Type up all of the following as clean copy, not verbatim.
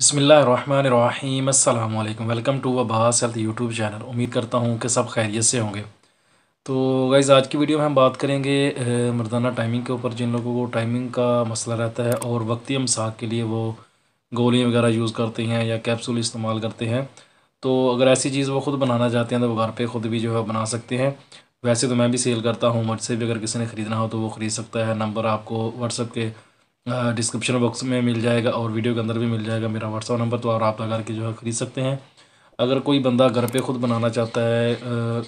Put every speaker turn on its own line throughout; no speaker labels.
बिस्मिल्लाहिर्रहमानिर्रहीम अस्सलाम वालेकुम। Welcome to Abbas health YouTube channel. उम्मीद करता हूँ कि सब खैरियत से होंगे। तो गाइज़ आज की वीडियो में हम बात करेंगे मर्दाना टाइमिंग के ऊपर। जिन लोगों को टाइमिंग का मसला रहता है और वक्ती इमसाक के लिए वो गोलियाँ वगैरह यूज़ करते हैं या कैप्सूल इस्तेमाल करते हैं, तो अगर ऐसी चीज़ वो ख़ुद बनाना चाहते हैं तो वो घर पे ख़ुद भी जो है बना सकते हैं। वैसे तो मैं भी सेल करता हूँ, मुझसे भी अगर किसी ने ख़रीदना हो तो वो ख़रीद सकता है। नंबर आपको व्हाट्सएप के डिस्क्रिप्शन बॉक्स में मिल जाएगा और वीडियो के अंदर भी मिल जाएगा मेरा व्हाट्सएप नंबर, तो आप रब्ता करके जो है ख़रीद सकते हैं। अगर कोई बंदा घर पे ख़ुद बनाना चाहता है,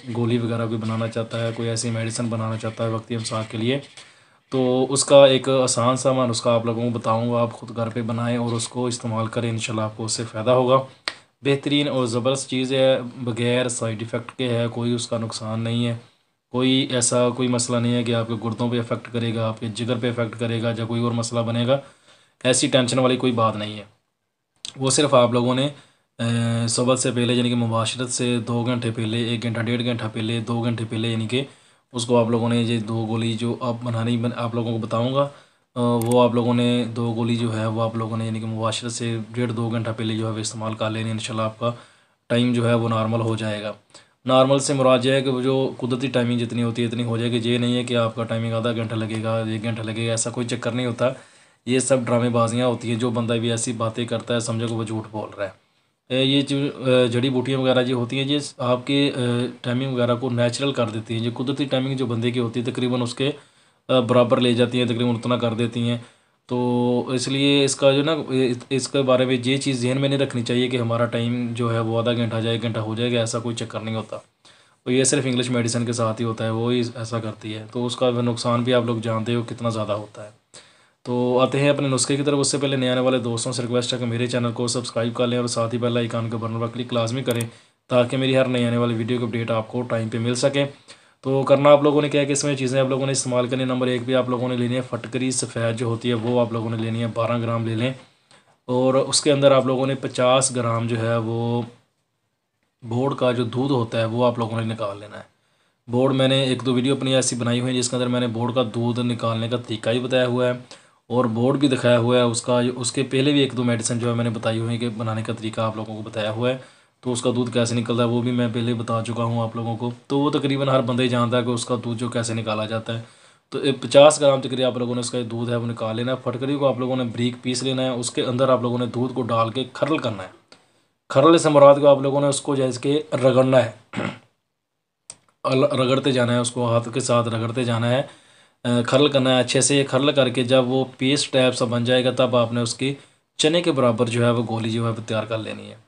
गोली वगैरह कोई बनाना चाहता है, कोई ऐसी मेडिसिन बनाना चाहता है वक्ती इमसाक के लिए, तो उसका एक आसान सा मैं नुस्खा आप लोगों को बताऊंगा। आप ख़ुद घर पे बनाएं और उसको इस्तेमाल करें, इंशाल्लाह आपको उससे फ़ायदा होगा। बेहतरीन और ज़बरदस्त चीज़ है, बग़ैर साइड इफ़ेक्ट के है, कोई उसका नुकसान नहीं है। कोई ऐसा कोई मसला नहीं है कि आपके गुर्दों पे इफ़ेक्ट करेगा, आपके जिगर पे इफ़ेक्ट करेगा या कोई और मसला बनेगा। ऐसी टेंशन वाली कोई बात नहीं है। वो सिर्फ़ आप लोगों ने सुबह से पहले यानी कि मुबाशरत से 2 घंटे पहले, 1 घंटा 1.5 घंटा पहले, 2 घंटे पहले यानी कि उसको आप लोगों ने ये 2 गोली जो आप आप लोगों को बताऊँगा, वो आप लोगों ने 2 गोली जो है वो आप लोगों ने यानी कि मुबाशरत से 1.5-2 घंटा पहले जो है वो इस्तेमाल कर लेनी। इंशाल्लाह आपका टाइम जो है वो नॉर्मल हो जाएगा। नॉर्मल से मुराद ये है कि वो जो कुदरती टाइमिंग जितनी होती है इतनी हो जाएगी। ये नहीं है कि आपका टाइमिंग आधा घंटा लगेगा, 1 घंटा लगेगा, ऐसा कोई चक्कर नहीं होता। ये सब ड्रामेबाजियाँ होती हैं। जो बंदा भी ऐसी बातें करता है समझो कि वो झूठ बोल रहा है। ये जो जड़ी बूटियाँ वगैरह जो होती हैं ये आपके टाइमिंग वगैरह को नेचुरल कर देती हैं। ये कुदरती टाइमिंग जो बंदे की होती है तकरीबन उसके बराबर ले जाती हैं, तकरीबन उतना कर देती हैं। तो इसलिए इसका जो ना इसके बारे में ये चीज़ ज़हन में नहीं रखनी चाहिए कि हमारा टाइम जो है वो आधा घंटा या 1 घंटा हो जाएगा, ऐसा कोई चक्कर नहीं होता। तो ये सिर्फ इंग्लिश मेडिसिन के साथ ही होता है, वो ही ऐसा करती है। तो उसका नुकसान भी आप लोग जानते हो कितना ज़्यादा होता है। तो आते हैं अपने नुस्खे की तरफ। उससे पहले नए आने वाले दोस्तों से रिक्वेस्ट है कि मेरे चैनल को सब्सक्राइब कर लें और साथ ही बेल आइकन के बटन पर क्लिक लाजमी करें ताकि मेरी हर नई आने वाली वीडियो की अपडेट आपको टाइम पे मिल सके। तो करना आप लोगों ने क्या है कि इसमें चीज़ें आप लोगों ने इस्तेमाल करनी। नंबर 1 भी आप लोगों ने लेनी है फटकरी सफ़ेद जो होती है वो आप लोगों ने लेनी है, 12 ग्राम ले लें। और उसके अंदर आप लोगों ने 50 ग्राम जो है वो बोर्ड का जो दूध होता है वो आप लोगों ने निकाल लेना है। बोर्ड मैंने 1-2 वीडियो अपनी ऐसी बनाई हुई है जिसके अंदर मैंने बोर्ड का दूध निकालने का तरीका ही बताया हुआ है और बोर्ड भी दिखाया हुआ है उसका। उसके पहले भी 1-2 मेडिसिन जो है मैंने बताई हुई है कि बनाने का तरीका आप लोगों को बताया हुआ है। तो उसका दूध कैसे निकलता है वो भी मैं पहले बता चुका हूँ आप लोगों को। तो वो तकरीबन हर बंदा ही जानता है कि उसका दूध जो कैसे निकाला जाता है। तो 50 ग्राम तकरीबन आप लोगों ने उसका दूध है वो निकाल लेना है। फटकरी को आप लोगों ने बारीक पीस लेना है। उसके अंदर आप लोगों ने दूध को डाल के खरल करना है। खरल से मुराद को आप लोगों ने उसको जैसे कि रगड़ना है, रगड़ते जाना है, उसको हाथ के साथ रगड़ते जाना है, खरल करना है अच्छे से। खरल करके जब वो पेस्ट टाइप सा बन जाएगा तब आपने उसकी चने के बराबर जो है वो गोली जो है वो तैयार कर लेनी है।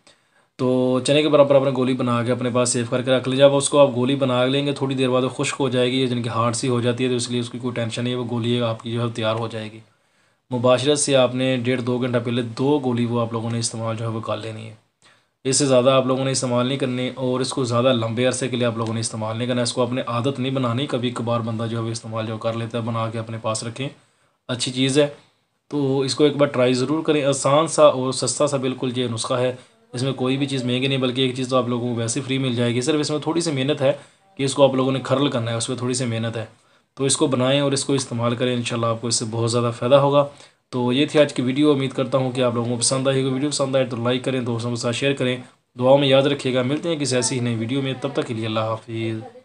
तो चने के बराबर आपने गोली बना के अपने पास सेव करके रख लीजिए। जब उसको आप गोली बना लेंगे थोड़ी देर बाद वो खुश्क हो जाएगी, जिनकी हार्ड सी हो जाती है, तो इसलिए उसकी कोई टेंशन नहीं है, वो गोली आपकी जो है तैयार हो जाएगी। मुबाशरत से आपने 1.5-2 घंटा पहले 2 गोली वो आप लोगों ने इस्तेमाल जो है वो कर लेनी है। इससे ज़्यादा आप लोगों ने इस्तेमाल नहीं करनी और इसको ज़्यादा लंबे अरसे के लिए आप लोगों ने इस्तेमाल नहीं करना। इसको अपने आदत नहीं बनानी। कभी कभार बंदा जो है वो इस्तेमाल जो कर लेता है, बना के अपने पास रखें, अच्छी चीज़ है। तो इसको एक बार ट्राई ज़रूर करें। आसान सा और सस्ता सा बिल्कुल ये नुस्खा है। इसमें कोई भी चीज़ महंगी नहीं, बल्कि एक चीज़ तो आप लोगों को वैसे फ्री मिल जाएगी। सिर्फ इसमें थोड़ी सी मेहनत है कि इसको आप लोगों ने खरल करना है, उसमें थोड़ी सी मेहनत है। तो इसको बनाएं और इसको इस्तेमाल करें, इंशाल्लाह आपको इससे बहुत ज़्यादा फ़ायदा होगा। तो ये थी आज की वीडियो। उम्मीद करता हूँ कि आप लोगों को पसंद आएगी। वीडियो पसंद आए तो लाइक करें, दोस्तों के साथ शेयर करें, दुआओं में याद रखिएगा। मिलते हैं किसी ऐसी ही नई वीडियो में, तब तक के लिए अल्लाह हाफिज़।